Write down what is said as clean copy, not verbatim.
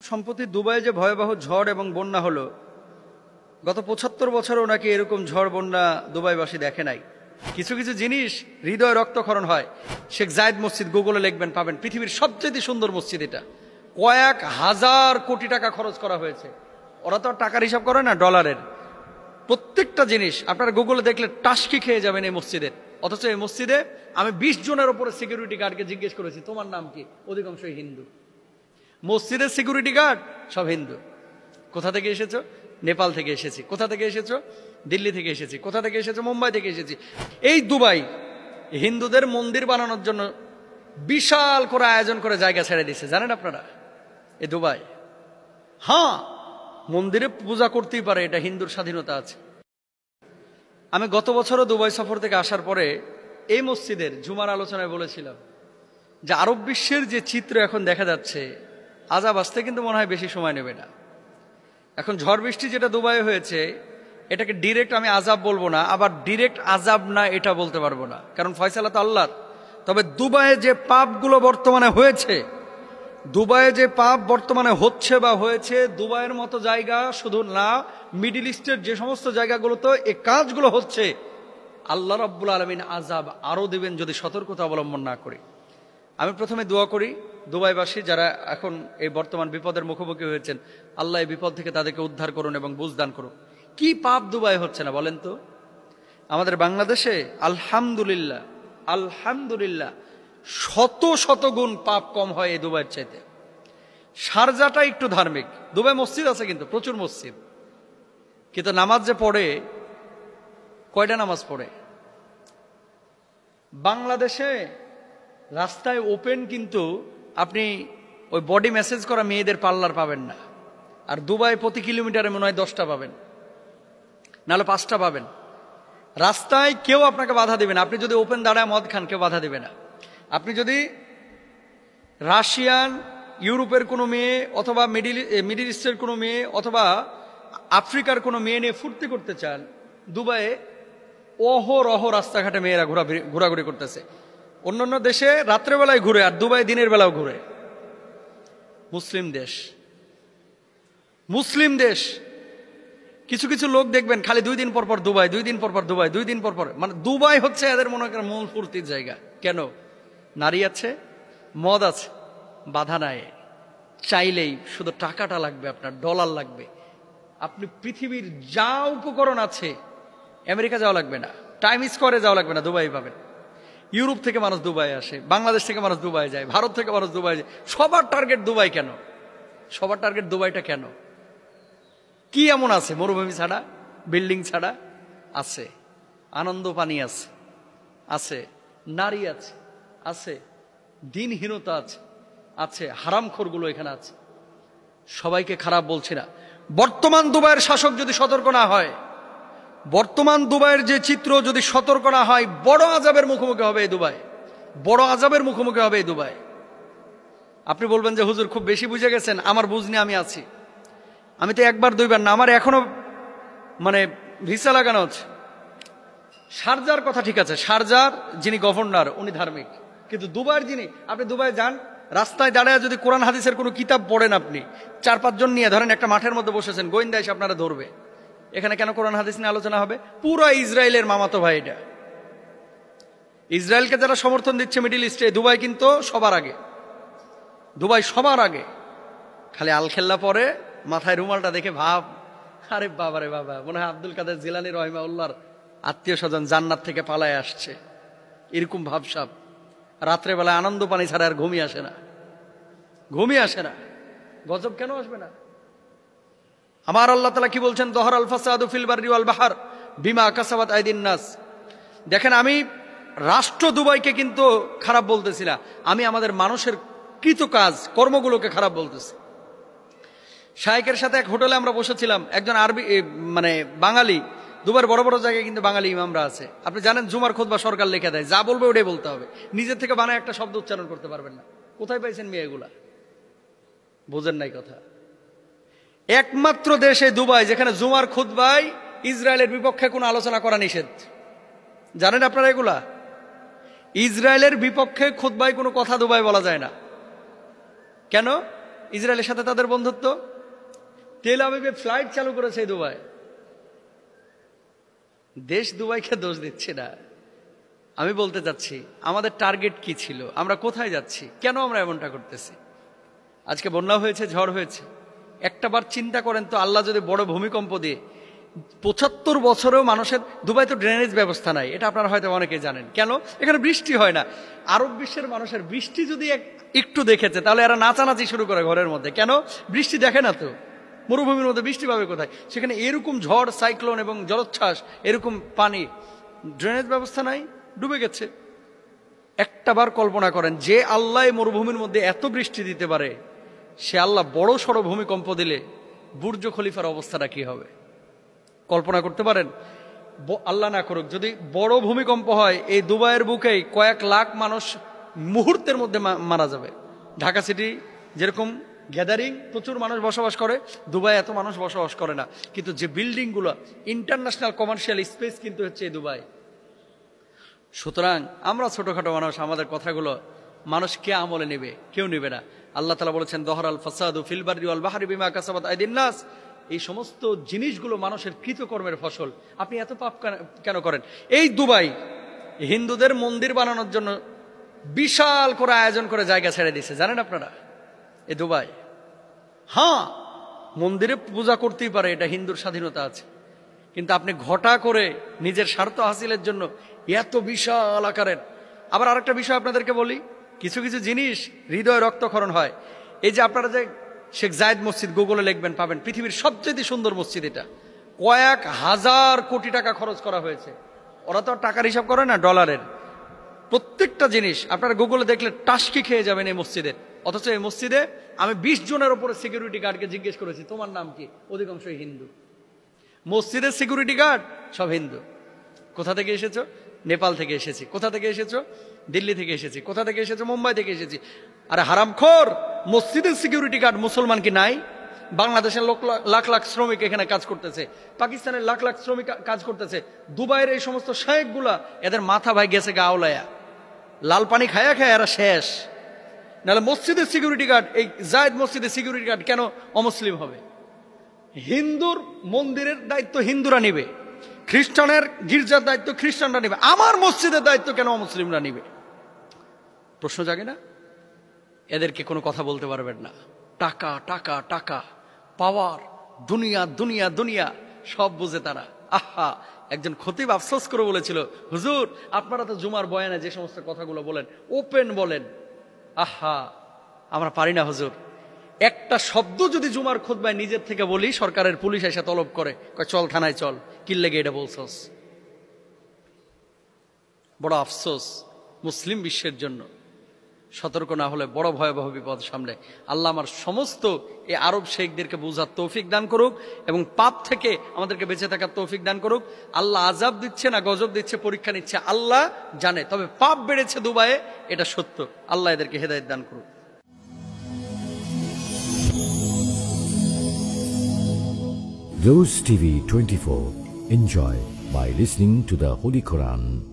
সম্প্রতি দুবাইয়ে যে ভয়াবহ ঝড় এবং বন্যা হলো, গত ৭৫ বছরেও নাকি এরকম ঝড় বন্যা দুবাইবাসী দেখে নাই। কিছু কিছু জিনিস হৃদয় রক্তক্ষরণ হয়। শেখ জায়েদ মসজিদ গুগলে লিখবেন, পাবেন। পৃথিবীর সবচেয়ে সুন্দর মসজিদ এটা। কয়েক হাজার কোটি টাকা খরচ করা হয়েছে। ওরা তো আর টাকার হিসাব করে না, ডলারের। প্রত্যেকটা জিনিস আপনারা গুগলে দেখলে টাসকি খেয়ে যাবেন এই মসজিদের। অথচ এই মসজিদে আমি ২০ জনের উপরে সিকিউরিটি গার্ডকে জিজ্ঞেস করেছি, তোমার নাম কি? অধিকাংশই হিন্দু। মসজিদের সিকিউরিটি গার্ড সব হিন্দু। কোথা থেকে এসেছো? নেপাল থেকে এসেছি। কোথা থেকে এসেছো? দিল্লি থেকে এসেছি। কোথা থেকে এসেছো? মুম্বাই থেকে এসেছি। এই দুবাই হিন্দুদের মন্দির বানানোর জন্য বিশাল করে আয়োজন করে জায়গা ছেড়ে দিচ্ছে, জানেন আপনারা? এই দুবাই, হ্যাঁ, মন্দিরে পূজা করতেই পারে, এটা হিন্দুর স্বাধীনতা আছে। আমি গত বছরও দুবাই সফর থেকে আসার পরে এই মসজিদের জুমার আলোচনায় বলেছিলাম যে আরব বিশ্বের যে চিত্র এখন দেখা যাচ্ছে, আজাব আসতে কিন্তু মনে হয় বেশি সময় নেবে না। এখন ঝড় বৃষ্টি যেটা দুবাইয়ে হয়েছে, এটাকে ডিরেক্ট আমি আজাব বলবো না, আবার ডিরেক্ট আজাব না এটা বলতে পারবো না, কারণ ফয়সালা তো আল্লাহর। তবে দুবাইয়ে যে পাপগুলো বর্তমানে হয়েছে, দুবাইয়ে যে পাপ বর্তমানে হচ্ছে বা হয়েছে, দুবাইয়ের মতো জায়গা শুধু না, মিডিল ইস্টের যে সমস্ত জায়গাগুলোতে এই কাজগুলো হচ্ছে, আল্লাহ রাব্বুল আলামিন আজাব আরো দেবেন যদি সতর্কতা অবলম্বন না করি। আমি প্রথমে দোয়া করি দুবাইবাসী যারা এখন এই বর্তমান বিপদের মুখোমুখি হয়েছেন, আল্লাহ এই বিপদ থেকে তাদেরকে উদ্ধার করুন এবং বুঝদান করুন। কি পাপ দুবাই হচ্ছে না বলেন তো? আমাদের বাংলাদেশে আলহামদুলিল্লাহ আলহামদুলিল্লাহ শত শত গুণ পাপ কম হয় এই দুবাইয়ের চাইতে। শারজাটা একটু ধার্মিক, দুবাই মসজিদ আছে কিন্তু প্রচুর মসজিদ, কিন্তু নামাজ যে পড়ে, কয়টা নামাজ পড়ে? বাংলাদেশে রাস্তায় ওপেন, কিন্তু আপনি ওই বডি মেসেজ করা মেয়েদের পার্লার পাবেন না। আর দুবাই প্রতি কিলোমিটারে মনে হয় 10টা পাবেন, নাহলে 5টা পাবেন। রাস্তায় কেউ আপনাকে বাধা দিবে না। আপনি যদি ওপেন দাঁড়ায় মদ খান, কেউ বাধা দিবে না। আপনি যদি রাশিয়ান, ইউরোপের কোনো মেয়ে অথবা মিডিল ইস্টের কোনো মেয়ে অথবা আফ্রিকার কোনো মেয়ে নিয়ে ফুর্তি করতে চান, দুবাইয়ে অহরহ রাস্তাঘাটে মেয়েরা ঘোরাঘুরি করতেছে। অন্যান্য দেশে রাত্রেবেলায় ঘুরে, আর দুবাই দিনের বেলাও ঘুরে। মুসলিম দেশ, মুসলিম দেশ। কিছু কিছু লোক দেখবেন খালি 2 দিন পর পর দুবাই, 2 দিন পর পর দুবাই, 2 দিন পর পর, মানে দুবাই হচ্ছে এদের মনে করেন মূল ফুর্তির জায়গা। কেন? নারী আছে, মদ আছে, বাধা নাই। চাইলেই শুধু টাকাটা লাগবে, আপনার ডলার লাগবে। আপনি পৃথিবীর যা উপকরণ আছে, আমেরিকা যাওয়া লাগবে না, টাইম স্কোয়ারে যাওয়া লাগবে না, দুবাই পাবেন। ইউরোপ থেকে মানুষ দুবাই আসে, বাংলাদেশ থেকে মানুষ দুবাই যায়, ভারত থেকে মানুষ দুবাই যায়। সবার টার্গেট দুবাই কেন? সবার টার্গেট দুবাইটা কেন? কি এমন আছে মরুভূমি ছাড়া, বিল্ডিং ছাড়া? আছে আনন্দ পানি, আছে আছে নারী আছে, আছে দিনহীনতা আছে, আছে হারামখোরগুলো এখানে আছে। সবাইকে খারাপ বলছি না। বর্তমান দুবাইয়ের শাসক যদি সতর্ক না হয়, বর্তমান দুবাইয়ের যে চিত্র যদি সতর্ক না হয়, বড় আযাবের মুখোমুখি হবে এই দুবাই, বড় আযাবের মুখোমুখি হবে এই দুবাই। আপনি বলবেন যে হুজুর খুব বেশি বুঝে গেছেন, আমার বুঝ নিয়ে আমি আছি। আমি তো 1বার 2বার না, আমার এখনো মানে ভিসা লাগানো হচ্ছে। শারজার কথা ঠিক আছে, শারজার যিনি গভর্নর উনি ধার্মিক, কিন্তু দুবাইয়ের যিনি, আপনি দুবাই যান, রাস্তায় দাঁড়ায় যদি কোরআন হাদিসের কোনো কিতাব পড়েন, আপনি 4-5 জন নিয়ে ধরেন একটা মাঠের মধ্যে বসেছেন, গোয়েন্দা এসে আপনারা ধরবে। এখানে কেন কোরআন হাদিস নিয়ে আলোচনা হবে? পুরো ইসরায়েলের মামাতো ভাই এটা। ইসরায়েলকে যারা সমর্থন দিচ্ছে মিডিল ইস্টে, দুবাই কিন্তু সবার আগে, দুবাই সবার আগে। খালি আলখেল্লা পরে মাথায় রুমালটা দেখে ভাব, আরে বাবা রে বাবা, মনে হয় আব্দুল কাদের জিলানী রহিমাউল্লাহর আত্মীয় স্বজন জান্নাত থেকে পালায় আসছে, এরকম ভাবসাব। রাত্রেবেলায় আনন্দ পানি ছাড়া আর ঘুমিয়ে আসে না, ঘুমিয়ে আসে না। গজব কেন আসবে না? আমার আল্লাহ তাআলা কি বলছেন? যহরাল ফাসাদু ফিল বাররি ওয়াল বাহর বিমা কাসাবাত আইদিন নাস। দেখেন, আমি রাষ্ট্র দুবাইকে কিন্তু খারাপ বলতেছি না, আমি আমাদের মানুষের কৃত কাজ কর্মগুলোকে খারাপ বলতেছি। শায়েকের সাথে এক হোটেলে আমরা বসেছিলাম, একজন আরবি মানে বাঙালি, দুবার বড় বড় জায়গায় কিন্তু বাঙালি ইমামরা আছে। আপনি জানেন জুমার খুতবা সরকার লিখে দেয়, যা বলবে ওটাই বলতে হবে, নিজের থেকে বানায় একটা শব্দ উচ্চারণ করতে পারবেন না। কোথায় পাইছেন মেয়ে এগুলা? বুঝেন নাই কথা। একমাত্র দেশে দুবাই যেখানে জুমার খুতবায় ইসরায়েলের বিপক্ষে কোনো আলোচনা করা নিষেধ। জানেন আপনারা এগুলা? ইসরায়েলের বিপক্ষে খুতবায় কোনো কথা দুবাই বলা যায় না। কেন? ইসরায়েলের সাথে তাদের বন্ধুত্ব। তেল আবিবে ফ্লাইট চালু করেছে দুবাই। দেশ দুবাইকে দোষ দিচ্ছে না। আমি বলতে চাচ্ছি আমাদের টার্গেট কি ছিল, আমরা কোথায় যাচ্ছি, কেন আমরা এমনটা করতেছি? আজকে বন্যা হয়েছে, ঝড় হয়েছে, একটাবার চিন্তা করেন তো, আল্লাহ যদি বড় ভূমিকম্প দিয়ে ৭৫ বছরেও মানুষের, দুবাই তো ড্রেনেজ ব্যবস্থা নাই, এটা আপনারা হয়তো অনেকেই জানেন। কেন? এখানে বৃষ্টি হয় না। আরব বিশ্বের মানুষের বৃষ্টি যদি একটু দেখেছে তাহলে এরা নাচানাচি শুরু করে ঘরের মধ্যে। কেন? বৃষ্টি দেখে না তো, মরুভূমির মধ্যে বৃষ্টি পাবে কোথায়? সেখানে এরকম ঝড়, সাইক্লোন এবং জলোচ্ছ্বাস, এরকম পানি, ড্রেনেজ ব্যবস্থা নাই, ডুবে গেছে। একটাবার কল্পনা করেন, যে আল্লাহ মরুভূমির মধ্যে এত বৃষ্টি দিতে পারে, সে আল্লাহ বড় সড় ভূমিকম্প দিলে বুর্জ খলিফার অবস্থাটা কি হবে? কল্পনা করতে পারেন? আল্লাহ না করুক, যদি বড় ভূমিকম্প হয়, এই দুবাইয়ের বুকেই কয়েক লাখ মানুষ মুহূর্তের মধ্যে মারা যাবে। ঢাকা সিটি যেরকম গ্যাদারিং, প্রচুর মানুষ বসবাস করে, দুবাই এত মানুষ বসবাস করে না, কিন্তু যে বিল্ডিংগুলো, ইন্টারন্যাশনাল কমার্শিয়াল স্পেস কিন্তু হচ্ছে এই দুবাই। সুতরাং আমরা ছোটখাটো মানুষ, আমাদের কথাগুলো মানুষ কে আমলে নেবে? কেউ নেবে না। আল্লাহ তাআলা বলেছেন, দহরাল ফাসাদু ফিল বাররি ওয়াল বাহরি বিমা কাসাবাত আইদিন নাস। এই সমস্ত জিনিসগুলো মানুষের কৃতকর্মের ফসল। আপনি এত পাপ কেন করেন? এই দুবাই হিন্দুদের মন্দির বানানোর জন্য বিশাল করে আয়োজন করে জায়গা ছেড়ে দিয়েছে, জানেন আপনারা? এই দুবাই, হ্যাঁ, মন্দিরে পূজা করতেই পারে, এটা হিন্দুর স্বাধীনতা আছে, কিন্তু আপনি ঘটা করে নিজের স্বার্থ হাসিলের জন্য এত বিশাল আকারের। আবার আরেকটা বিষয় আপনাদেরকে বলি, কিছু কিছু জিনিস হৃদয় রক্তক্ষরণ হয়। এই যে আপনারা যে শেখ জায়েদ মসজিদ গুগলে লিখবেন, পাবেন পৃথিবীর সবচেয়ে সুন্দর মসজিদ। এটা কয়েক হাজার কোটি টাকা খরচ করা হয়েছে। ওরা তো টাকার হিসাব করে না, ডলারের। প্রত্যেকটা জিনিস আপনারা গুগলে দেখলে টাসকি খেয়ে যাবেন এই মসজিদের। অথচ এই মসজিদে আমি 20 জনের উপরে সিকিউরিটি গার্ডকে জিজ্ঞেস করেছি, তোমার নাম কি? অধিকাংশই হিন্দু। মসজিদের সিকিউরিটি গার্ড সব হিন্দু। কোথা থেকে এসেছো? নেপাল থেকে এসেছি। কোথা থেকে এসেছো? দিল্লি থেকে এসেছি। কোথা থেকে এসেছো? মুম্বাই থেকে এসেছি। আরে হারামখোর, মসজিদের সিকিউরিটি গার্ড মুসলমান কি নাই? বাংলাদেশের লাখ লাখ শ্রমিক এখানে কাজ করতেছে, পাকিস্তানের লাখ লাখ শ্রমিক কাজ করতেছে, দুবাইয়ের এই সমস্ত শায়েখগুলা, এদের মাথা ভাই গেছে গাওলায়া, লাল পানি খায়া খায় এরা শেষ। নাহলে মসজিদের সিকিউরিটি গার্ড, এই জায়েদ মসজিদের সিকিউরিটি গার্ড কেন অমুসলিম হবে? হিন্দুর মন্দিরের দায়িত্ব হিন্দুরা নিবে, খ্রিস্টানের গির্জার দায়িত্ব খ্রিস্টানরা নিবে, আমার মসজিদের দায়িত্ব কেন অমুসলিমরা নিবে? প্রশ্ন জাগে না? এদেরকে কোনো কথা বলতে পারবেন না। টাকা টাকা টাকা, পাওয়ার, দুনিয়া দুনিয়া দুনিয়া, সব বুঝে তারা। আহা, একজন খতিব আফসোস করে বলেছিল, হুজুর আপনারা তো জুমার বয়ানে যে সমস্ত কথাগুলো বলেন, ওপেন বলেন। আহা, আমরা পারি না হুজুর। একটা শব্দ যদি জুমার খুতবায় নিজের থেকে বলি, সরকারের পুলিশ এসে তলব করে, কয় চল থানায় চল, কি লেগে এটা বলছস। বড় আফসোস মুসলিম বিশ্বের জন্য। সতর্ক না হলে বড় ভয়াবহ বিপদ সামনে। আল্লাহ আমার সমস্ত এই আরব শেখদেরকে বুঝার তৌফিক দান করুক এবং পাপ থেকে আমাদেরকে বেঁচে থাকার তৌফিক দান করুক। আল্লাহ আজাব দিচ্ছে না গজব দিচ্ছে, পরীক্ষা নিচ্ছে, আল্লাহ জানে। তবে পাপ বেড়েছে দুবাইয়ে, এটা সত্য। আল্লাহ এদেরকে হেদায়েত দান করুক। Rose TV 24. Enjoy by listening to the Holy Quran.